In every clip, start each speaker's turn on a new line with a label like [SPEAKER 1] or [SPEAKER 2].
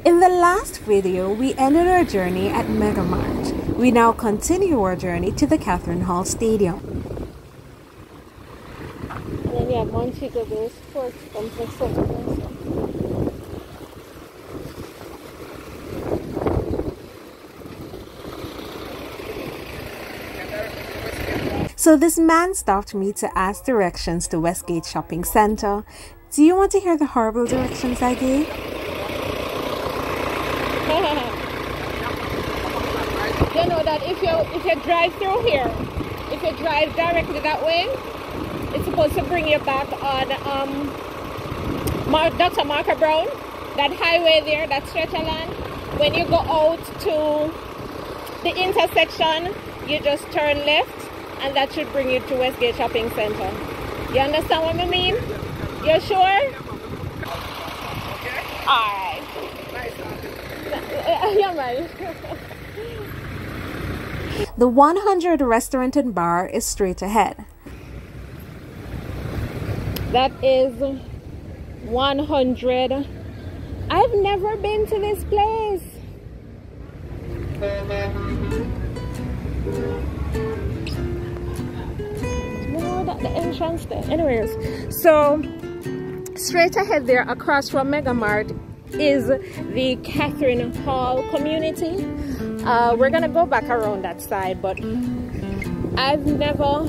[SPEAKER 1] In the last video, we ended our journey at Megamart. We now continue our journey to the Catherine Hall Stadium.
[SPEAKER 2] And then you have Montego Bay Sports Complex over there.
[SPEAKER 1] So this man stopped me to ask directions to Westgate Shopping Center. Do you want to hear the horrible directions I gave?
[SPEAKER 2] You know that if you drive through here, if you drive directly that way, it's supposed to bring you back on Dr. Marker Brown, that highway there, that stretch of land. When you go out to the intersection, you just turn left, and that should bring you to Westgate Shopping Center. You understand what I mean? You sure? Okay. Alright. Nice. Yeah, man.
[SPEAKER 1] The 100 restaurant and bar is straight ahead.
[SPEAKER 2] That is 100. I've never been to this place. The entrance there. Anyways, so straight ahead there across from Megamart is the Catherine Hall community. We're gonna go back around that side, but I've never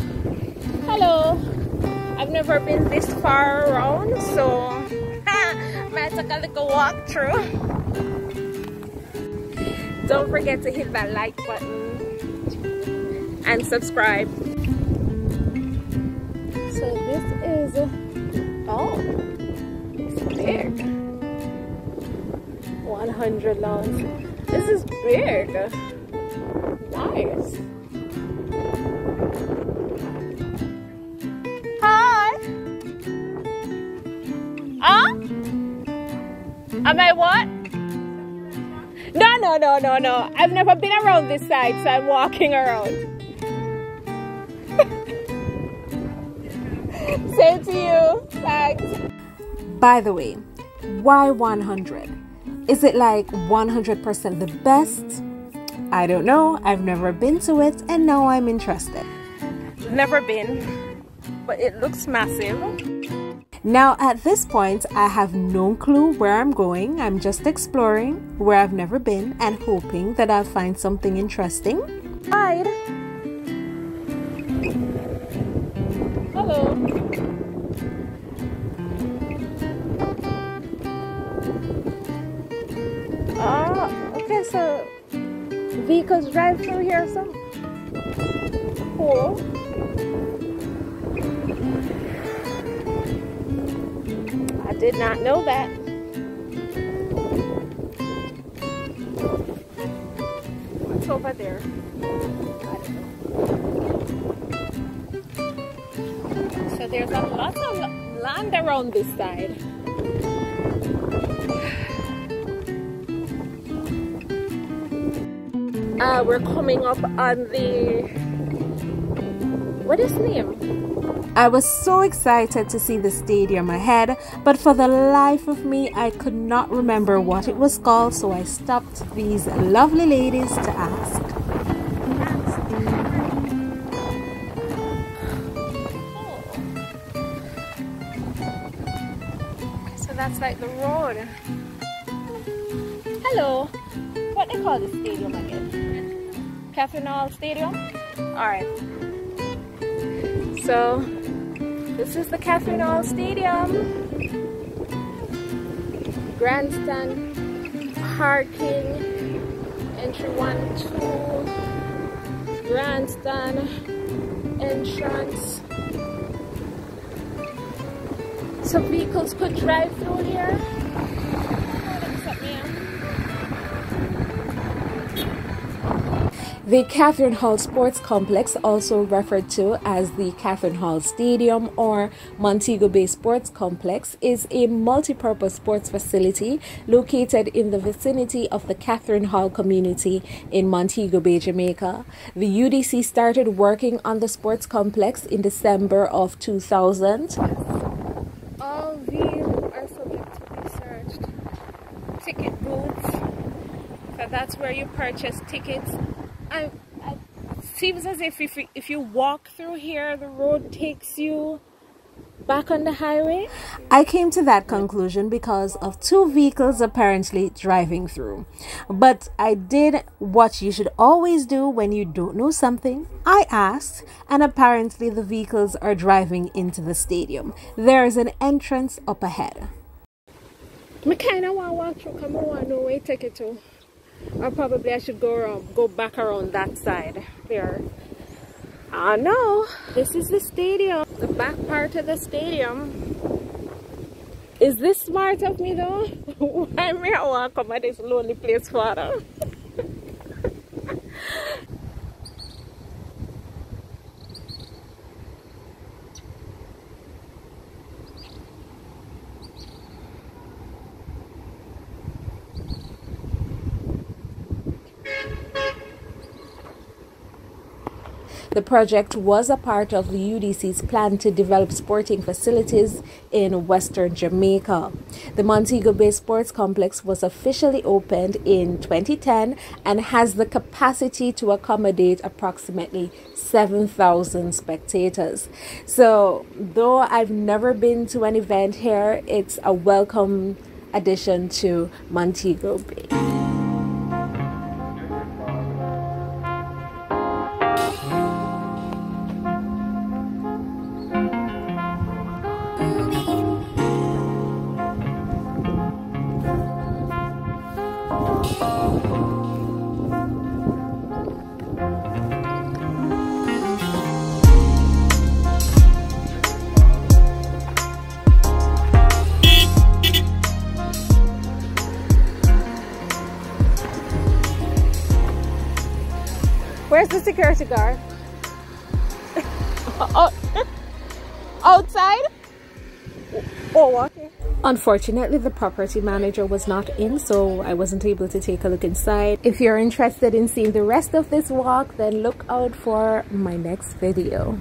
[SPEAKER 2] been this far around, so might take a little walk through. Don't forget to hit that like button and subscribe. So this is, oh, it's big. 100 lawns. This is big. Nice. Hi. Huh? Am I what? No. I've never been around this side, so I'm walking around. Same to you. Thanks.
[SPEAKER 1] By the way, why 100? Is it like 100% the best? I don't know. I've never been to it, and now I'm interested.
[SPEAKER 2] Never been, but it looks massive.
[SPEAKER 1] Now at this point, I have no clue where I'm going. I'm just exploring where I've never been and hoping that I'll find something interesting.
[SPEAKER 2] Hi. Hello. Okay, so vehicles drive through here, so cool. I did not know that. What's over there? I don't know. So there's a lot of land around this side. We're coming up on the, what is the name?
[SPEAKER 1] I was so excited to see the stadium ahead, but for the life of me, I could not remember what it was called, so I stopped these lovely ladies to ask.
[SPEAKER 2] So that's like the road. Hello. What they call this stadium again? Catherine Hall Stadium? Alright. So this is the Catherine Hall Stadium. Grandstand, parking, entry 1, 2, grandstand, entrance. So vehicles could drive through here.
[SPEAKER 1] The Catherine Hall Sports Complex, also referred to as the Catherine Hall Stadium or Montego Bay Sports Complex, is a multi-purpose sports facility located in the vicinity of the Catherine Hall community in Montego Bay, Jamaica. The UDC started working on the sports complex in December of 2000.
[SPEAKER 2] All these are subject to be searched. Ticket booths. So that's where you purchase tickets. It seems as if you walk through here, the road takes you back on the highway.
[SPEAKER 1] I came to that conclusion because of two vehicles apparently driving through. But I did what you should always do when you don't know something. I asked, and apparently the vehicles are driving into the stadium. There is an entrance up ahead.
[SPEAKER 2] I kind of want to walk through because I want to know where to take it to. Or probably I should go back around that side there. Oh no, this is the stadium, the back part of the stadium. Is this smart of me though? Why may I want to come at this lonely place for them?
[SPEAKER 1] The project was a part of the UDC's plan to develop sporting facilities in Western Jamaica. The Montego Bay Sports Complex was officially opened in 2010 and has the capacity to accommodate approximately 7,000 spectators. So, though I've never been to an event here, it's a welcome addition to Montego Bay.
[SPEAKER 2] Where's the security guard? Outside? Oh, okay.
[SPEAKER 1] Unfortunately, the property manager was not in, so I wasn't able to take a look inside. If you're interested in seeing the rest of this walk, then look out for my next video.